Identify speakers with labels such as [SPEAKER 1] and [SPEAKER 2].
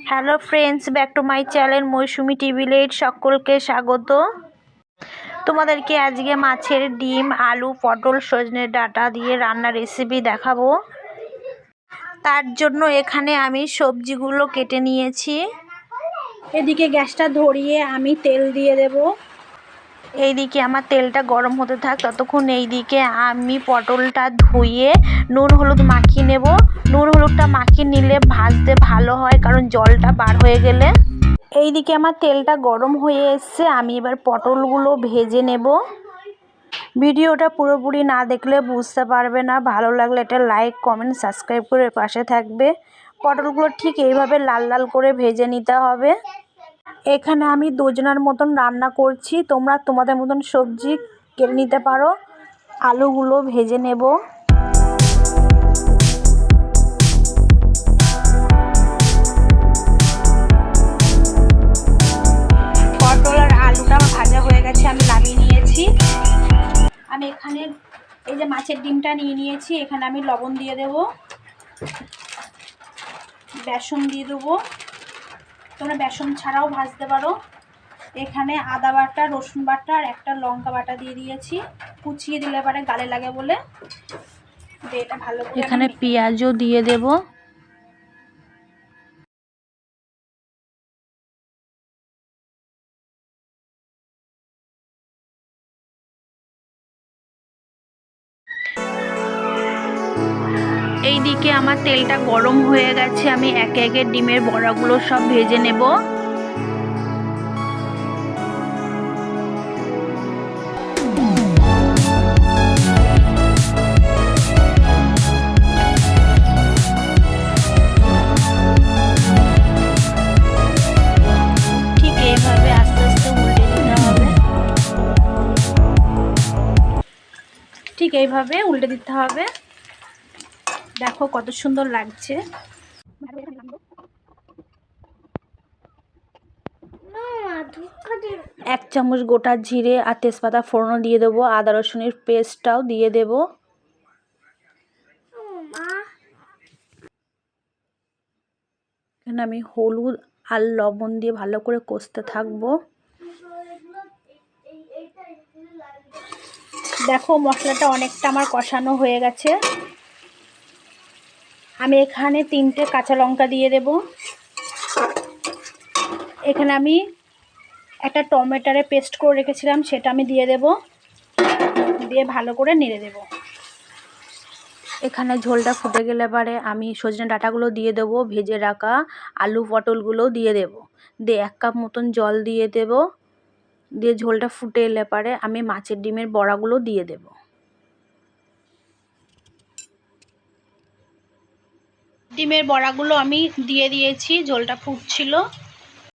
[SPEAKER 1] Hello friends, back to my channel Mousumi TV লেট। সকলকে স্বাগত। তোমাদেরকে আজকে মাছের ডিম, আলু, পটল, সজনে ডাঁটা দিয়ে রান্নার রেসিপি দেখাবো। তার জন্য এখানে আমি সবজিগুলো কেটে নিয়েছি।
[SPEAKER 2] এদিকে গ্যাসটা ধরিয়ে আমি তেল দিয়ে দেব।
[SPEAKER 1] এইদিকে আমার তেলটা গরম হতে থাক, ততক্ষণ এইদিকে আমি পটলটা ধুয়ে নুন হলুদ মাখিয়ে নেব। নুন হলুদটা মাখিয়ে নিলে ভাজতে ভালো হয়, কারণ জলটা বার হয়ে গেলে। এইদিকে আমার তেলটা গরম হয়ে এসছে, আমি এবার পটলগুলো ভেজে নেব। ভিডিওটা পুরোপুরি না দেখলে বুঝতে পারবে না। ভালো লাগলে একটা লাইক, কমেন্ট, সাবস্ক্রাইব করে পাশে থাকবে। পটলগুলো ঠিক এইভাবে লাল লাল করে ভেজে নিতে হবে। এখানে আমি দুজনের মতন রান্না করছি, তোমরা তোমাদের মতন সবজি কেটে নিতে পারো। আলুগুলো ভেজে নেব। পটল আর আলুটা ভাজা হয়ে গেছে, আমি নামিয়ে নিয়েছি। আমি এখানে এই যে মাছের ডিমটা নিয়ে নিয়েছি, এখানে আমি লবণ দিয়ে দেব, বেসন দিয়ে দেবো। তোমরা বেসন ছাড়াও ভাজতে পারো। এখানে আদা বাটা, রসুন বাটা আর একটা লঙ্কা বাটা দিয়ে দিয়েছি, কুচিয়ে দিলে পরে গালে লাগে বলে। এটা ভালো করে এখানে পেঁয়াজও দিয়ে দেব। এইদিকে আমার তেলটা গরম হয়ে গেছে, আমি একে একে ডিমের বড়াগুলো সব ভেজে নেব। ঠিক এইভাবে আস্তে আস্তে উল্টে দিতে হবে। ঠিক এইভাবে উল্টে দিতে হবে। দেখো কত সুন্দর লাগছে। 1 চামচ গোটা জিরে আর তেজপাতা ফোড়ন দিয়ে দেবো। আদা রসুনের পেস্টটাও দিয়ে দেব। এখানে আমি হলুদ আর লবণ দিয়ে ভালো করে কষতে থাকবো। দেখো মশলাটা অনেকটা আমার কষানো হয়ে গেছে। আমি এখানে 3টে কাঁচা লঙ্কা দিয়ে দেব। এখানে আমি একটা টমেটোর পেস্ট করে রেখেছিলাম, সেটা আমি দিয়ে দেব। দিয়ে ভালো করে নেড়ে দেব। এখানে ঝোলটা ফুটে গেলে পরে আমি সজনে ডাঁটাগুলো দিয়ে দেব, ভেজে রাখা আলু পটলগুলো দিয়ে দেব। দিয়ে 1 কাপ মতন জল দিয়ে দেব। দিয়ে ঝোলটা ফুটে এলে পরে আমি মাছের ডিমের বড়াগুলো দিয়ে দেব। ডিমের বড়াগুলো আমি দিয়ে দিয়েছি, ঝোলটা ফুটছিল।